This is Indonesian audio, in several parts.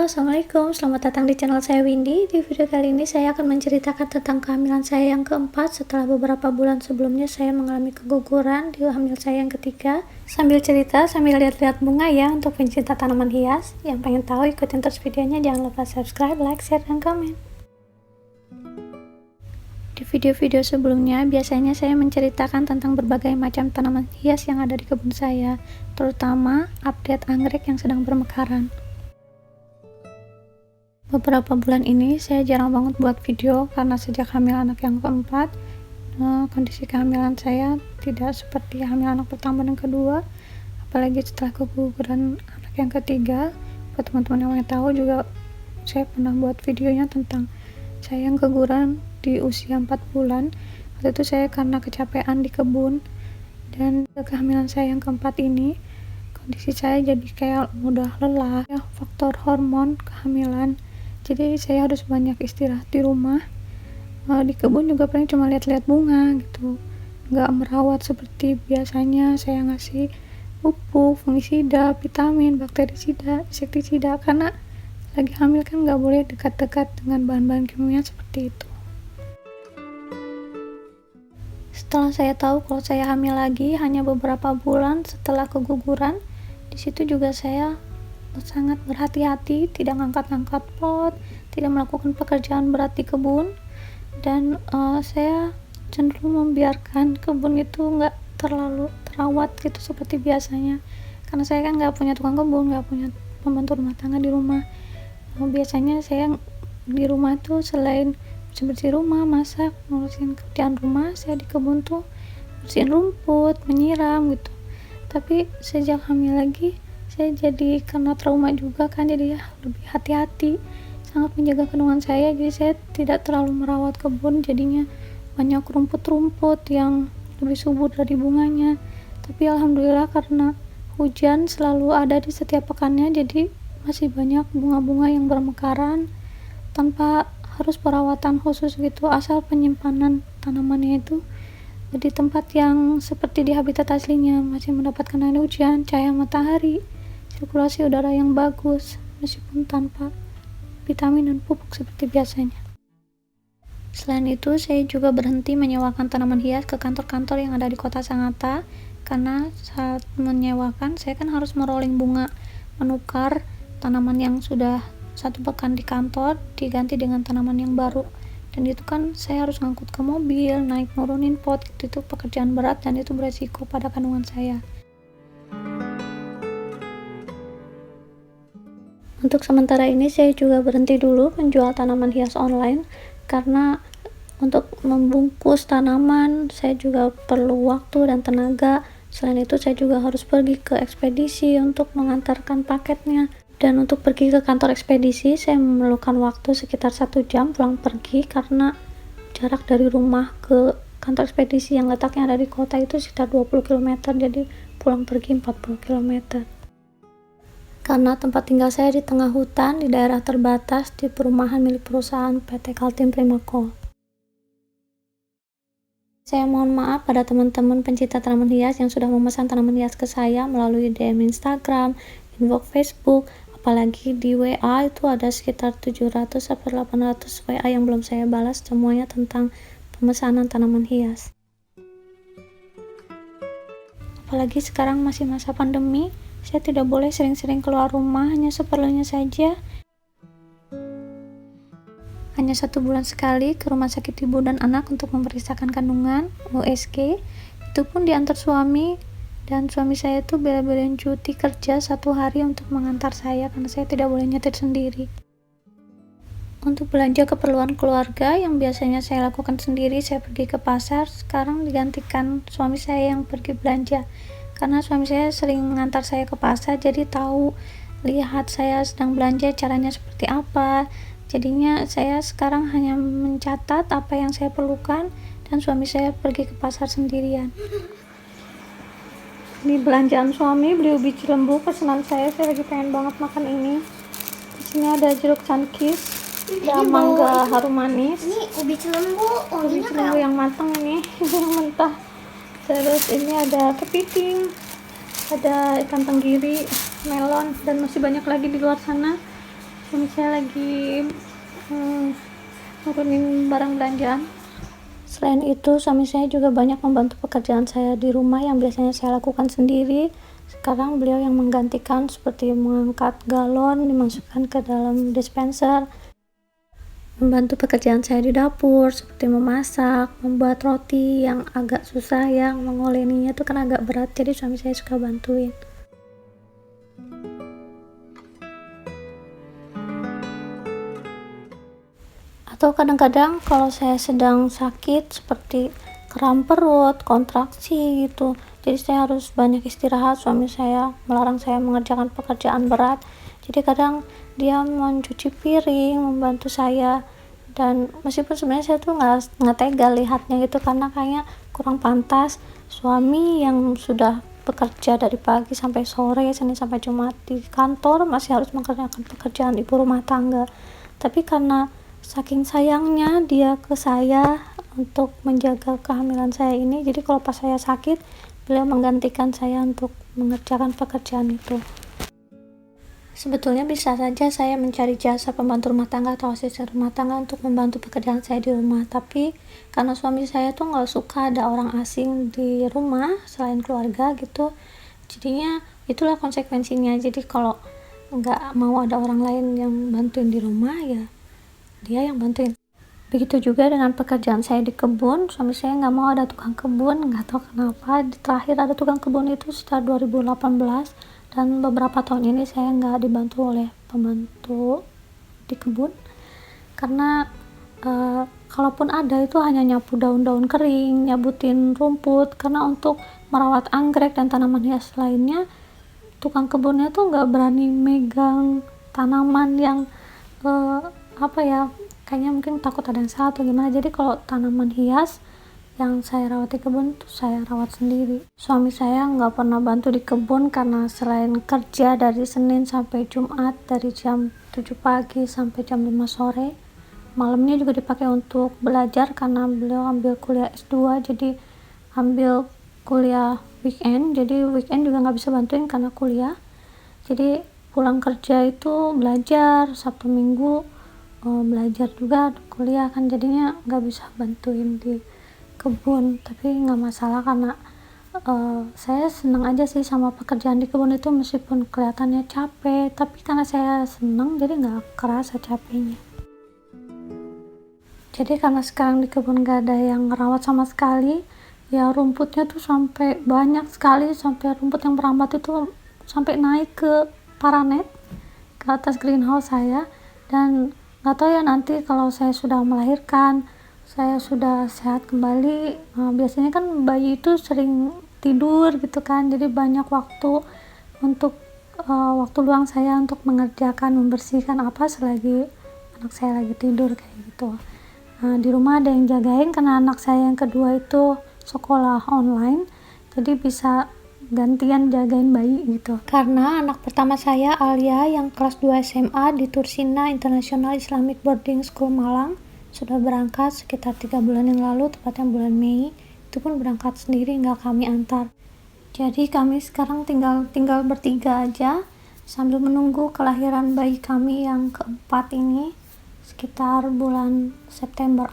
Halo, Assalamualaikum. Selamat datang di channel saya Windy. Di video kali ini saya akan menceritakan tentang kehamilan saya yang keempat. Setelah beberapa bulan sebelumnya saya mengalami keguguran di hamil saya yang ketiga. Sambil cerita, sambil lihat-lihat bunga ya untuk pencinta tanaman hias. Yang pengen tahu ikutin terus videonya, jangan lupa subscribe, like, share, dan komen. Di video-video sebelumnya, biasanya saya menceritakan tentang berbagai macam tanaman hias yang ada di kebun saya, terutama update anggrek yang sedang bermekaran. Beberapa bulan ini saya jarang banget buat video karena sejak hamil anak yang keempat, kondisi kehamilan saya tidak seperti hamil anak pertama dan kedua, apalagi setelah keguguran anak yang ketiga. Buat teman-teman yang tahu juga, saya pernah buat videonya tentang saya yang keguguran di usia 4 bulan. Waktu itu saya karena kecapean di kebun, dan kehamilan saya yang keempat ini kondisi saya jadi kayak mudah lelah ya, faktor hormon kehamilan. Jadi saya harus banyak istirahat di rumah. Di kebun juga paling cuma lihat-lihat bunga gitu, nggak merawat seperti biasanya. Saya ngasih pupuk, fungisida, vitamin, bakterisida, insektisida, karena lagi hamil kan nggak boleh dekat-dekat dengan bahan-bahan kimia seperti itu. Setelah saya tahu kalau saya hamil lagi hanya beberapa bulan setelah keguguran, di situ juga saya sangat berhati-hati, tidak ngangkat-ngangkat pot, tidak melakukan pekerjaan berat di kebun, dan saya cenderung membiarkan kebun itu nggak terlalu terawat gitu seperti biasanya, karena saya kan nggak punya tukang kebun, nggak punya pembantu rumah tangga di rumah. Biasanya saya di rumah tuh selain bersih rumah, masak, ngurusin kerjaan rumah, saya di kebun tuh bersihin rumput, menyiram gitu. Tapi sejak hamil lagi saya jadi karena trauma juga kan, jadi ya lebih hati-hati, sangat menjaga kandungan saya. Jadi saya tidak terlalu merawat kebun, jadinya banyak rumput-rumput yang lebih subur dari bunganya. Tapi alhamdulillah karena hujan selalu ada di setiap pekannya, jadi masih banyak bunga-bunga yang bermekaran tanpa harus perawatan khusus gitu, asal penyimpanan tanamannya itu di tempat yang seperti di habitat aslinya, masih mendapatkan air hujan, cahaya matahari, sirkulasi udara yang bagus, meskipun tanpa vitamin dan pupuk seperti biasanya. Selain itu, saya juga berhenti menyewakan tanaman hias ke kantor-kantor yang ada di kota Sangatta, karena saat menyewakan saya kan harus merolling bunga, menukar tanaman yang sudah 1 pekan di kantor diganti dengan tanaman yang baru, dan itu kan saya harus ngangkut ke mobil, naik nurunin pot gitu. Itu pekerjaan berat dan itu beresiko pada kandungan saya. Untuk sementara ini saya juga berhenti dulu menjual tanaman hias online, karena untuk membungkus tanaman saya juga perlu waktu dan tenaga. Selain itu saya juga harus pergi ke ekspedisi untuk mengantarkan paketnya, dan untuk pergi ke kantor ekspedisi saya memerlukan waktu sekitar 1 jam pulang pergi, karena jarak dari rumah ke kantor ekspedisi yang letaknya ada di kota itu sekitar 20 km, jadi pulang pergi 40 km. Karena tempat tinggal saya di tengah hutan di daerah terbatas di perumahan milik perusahaan PT Kaltim Primako. Saya mohon maaf pada teman-teman pencinta tanaman hias yang sudah memesan tanaman hias ke saya melalui DM Instagram, inbox Facebook, apalagi di WA itu ada sekitar 700 sampai 800 WA yang belum saya balas semuanya tentang pemesanan tanaman hias. Apalagi sekarang masih masa pandemi, saya tidak boleh sering-sering keluar rumah, hanya seperlunya saja. Hanya 1 bulan sekali ke rumah sakit ibu dan anak untuk memeriksakan kandungan, USG. Itu pun diantar suami, dan suami saya itu bela-belain cuti kerja 1 hari untuk mengantar saya karena saya tidak boleh nyetir sendiri. Untuk belanja keperluan keluarga yang biasanya saya lakukan sendiri, saya pergi ke pasar, sekarang digantikan suami saya yang pergi belanja, karena suami saya sering mengantar saya ke pasar, jadi tahu, lihat saya sedang belanja caranya seperti apa. Jadinya saya sekarang hanya mencatat apa yang saya perlukan, dan suami saya pergi ke pasar sendirian. Ini belanjaan suami, beli ubi cilembu pesanan saya lagi pengen banget makan ini. Di sini ada jeruk cankis, ada mangga harum manis. Ini ubi cilembu, Ubi cilembu yang matang ini, yang mentah. Terus ini ada kepiting, ada ikan tenggiri, melon, dan masih banyak lagi di luar sana. suami saya lagi nurunin barang belanjaan. Selain itu, suami saya juga banyak membantu pekerjaan saya di rumah yang biasanya saya lakukan sendiri. Sekarang beliau yang menggantikan, seperti mengangkat galon dimasukkan ke dalam dispenser, membantu pekerjaan saya di dapur seperti memasak, membuat roti yang agak susah, yang mengoleninya itu kan agak berat, jadi suami saya suka bantuin. Atau kadang-kadang kalau saya sedang sakit seperti kram perut, kontraksi gitu, jadi saya harus banyak istirahat, suami saya melarang saya mengerjakan pekerjaan berat, jadi kadang dia mencuci piring, membantu saya. Dan meskipun sebenarnya saya tuh nggak tega lihatnya gitu, karena kayaknya kurang pantas suami yang sudah bekerja dari pagi sampai sore, Senin sampai Jumat di kantor, masih harus mengerjakan pekerjaan ibu rumah tangga. Tapi karena saking sayangnya dia ke saya untuk menjaga kehamilan saya ini, jadi kalau pas saya sakit, beliau menggantikan saya untuk mengerjakan pekerjaan itu. Sebetulnya bisa saja saya mencari jasa pembantu rumah tangga atau asisten rumah tangga untuk membantu pekerjaan saya di rumah, tapi karena suami saya tuh nggak suka ada orang asing di rumah selain keluarga gitu, jadinya itulah konsekuensinya. Jadi kalau nggak mau ada orang lain yang bantuin di rumah, ya dia yang bantuin. Begitu juga dengan pekerjaan saya di kebun, suami saya nggak mau ada tukang kebun, nggak tahu kenapa. Terakhir ada tukang kebun itu sekitar 2018, dan beberapa tahun ini saya nggak dibantu oleh pembantu di kebun, karena kalaupun ada itu hanya nyapu daun-daun kering, nyabutin rumput, karena untuk merawat anggrek dan tanaman hias lainnya, tukang kebunnya tuh nggak berani megang tanaman yang kayaknya mungkin takut ada yang salah atau gimana. Jadi kalau tanaman hias yang saya rawat di kebun tuh saya rawat sendiri. Suami saya nggak pernah bantu di kebun karena selain kerja dari Senin sampai Jumat dari jam 7 pagi sampai jam 5 sore, malamnya juga dipakai untuk belajar karena beliau ambil kuliah S2, jadi ambil kuliah weekend, jadi weekend juga nggak bisa bantuin karena kuliah. Jadi pulang kerja itu belajar, Sabtu Minggu belajar juga, kuliah kan, jadinya nggak bisa bantuin di kebun. Tapi nggak masalah karena saya senang aja sih sama pekerjaan di kebun itu, meskipun kelihatannya capek, tapi karena saya senang jadi nggak kerasa capeknya. Jadi karena sekarang di kebun nggak ada yang ngerawat sama sekali, ya rumputnya tuh sampai banyak sekali, sampai rumput yang merambat itu sampai naik ke paranet, ke atas greenhouse saya. Dan nggak tahu ya nanti kalau saya sudah melahirkan, saya sudah sehat kembali, biasanya kan bayi itu sering tidur gitu kan, jadi banyak waktu untuk waktu luang saya untuk mengerjakan, membersihkan apa selagi anak saya lagi tidur kayak gitu. Di rumah ada yang jagain karena anak saya yang kedua itu sekolah online, jadi bisa gantian jagain bayi gitu. Karena anak pertama saya, Alia, yang kelas 2 SMA di Tursina International Islamic Boarding School Malang, sudah berangkat sekitar 3 bulan yang lalu, tepatnya bulan Mei. Itu pun berangkat sendiri, nggak kami antar. Jadi kami sekarang tinggal bertiga aja sambil menunggu kelahiran bayi kami yang keempat ini sekitar bulan September.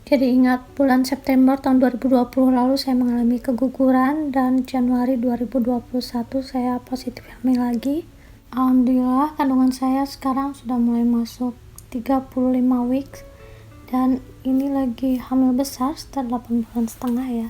Jadi ingat, bulan September tahun 2020 lalu saya mengalami keguguran, dan Januari 2021 saya positif hamil lagi. Alhamdulillah kandungan saya sekarang sudah mulai masuk 35 weeks, dan ini lagi hamil besar setelah 8 bulan setengah ya.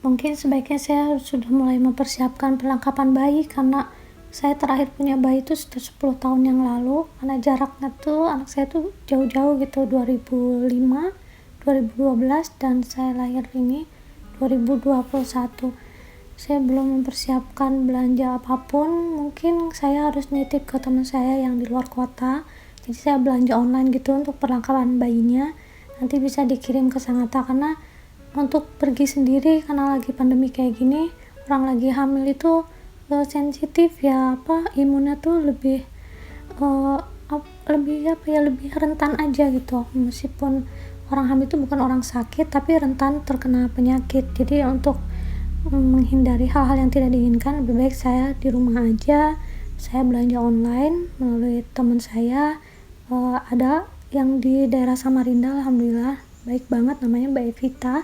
Mungkin sebaiknya saya sudah mulai mempersiapkan perlengkapan bayi, karena saya terakhir punya bayi itu sekitar 10 tahun yang lalu, karena jaraknya tuh anak saya tuh jauh-jauh gitu, 2005 2012, dan saya lahir ini 2021. Saya belum mempersiapkan belanja apapun, mungkin saya harus nitip ke teman saya yang di luar kota, jadi saya belanja online gitu untuk perlengkapan bayinya, nanti bisa dikirim ke Sangatta. Karena untuk pergi sendiri karena lagi pandemi kayak gini, orang lagi hamil itu sensitif ya, imunnya tuh lebih lebih rentan aja gitu, meskipun orang hamil itu bukan orang sakit tapi rentan terkena penyakit. Jadi untuk menghindari hal-hal yang tidak diinginkan, lebih baik saya di rumah aja, saya belanja online melalui teman saya, ada yang di daerah Samarinda, alhamdulillah baik banget, namanya Mbak Evita.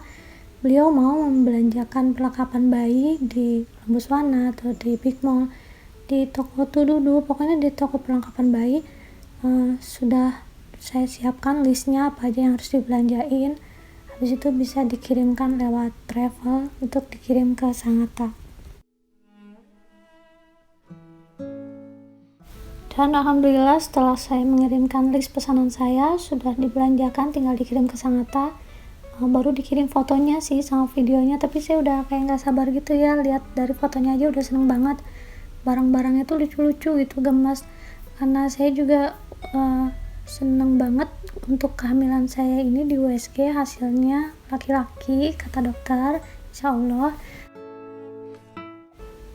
Beliau mau membelanjakan perlengkapan bayi di Lembus Wana atau di Big Mall, di toko Tududu, pokoknya di toko perlengkapan bayi. Sudah saya siapkan listnya apa aja yang harus dibelanjain. Habis itu bisa dikirimkan lewat travel untuk dikirim ke Sangatta. Dan alhamdulillah setelah saya mengirimkan list pesanan saya sudah dibelanjakan, tinggal dikirim ke Sangatta. Baru dikirim fotonya sih sama videonya, tapi saya udah kayak nggak sabar gitu ya, lihat dari fotonya aja udah seneng banget. Barang-barangnya tuh lucu-lucu gitu, gemas, karena saya juga seneng banget untuk kehamilan saya ini di USG, hasilnya laki-laki kata dokter, insya Allah.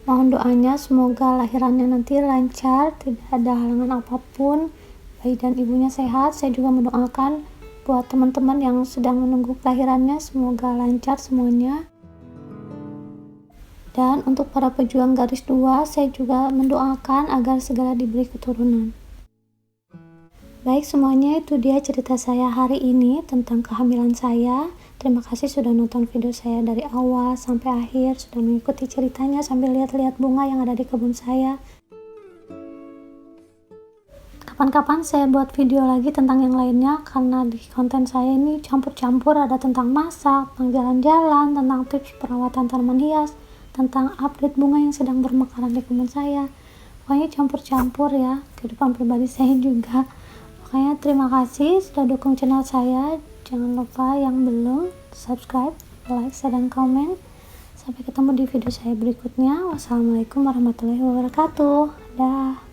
Mohon doanya semoga lahirannya nanti lancar, tidak ada halangan apapun, bayi dan ibunya sehat. Saya juga mendoakan buat teman-teman yang sedang menunggu kelahirannya, semoga lancar semuanya. Dan untuk para pejuang garis 2, saya juga mendoakan agar segera diberi keturunan. Baik, semuanya itu dia cerita saya hari ini tentang kehamilan saya. Terima kasih sudah nonton video saya dari awal sampai akhir, sudah mengikuti ceritanya sambil lihat-lihat bunga yang ada di kebun saya. Kapan-kapan saya buat video lagi tentang yang lainnya, karena di konten saya ini campur-campur, ada tentang masak, tentang jalan-jalan, tentang tips perawatan tanaman hias, tentang update bunga yang sedang bermekaran di kebun saya. Pokoknya campur-campur ya, kehidupan pribadi saya juga. Makanya terima kasih sudah dukung channel saya. Jangan lupa yang belum subscribe, like, share, dan komen. Sampai ketemu di video saya berikutnya. Wassalamualaikum warahmatullahi wabarakatuh. Dah.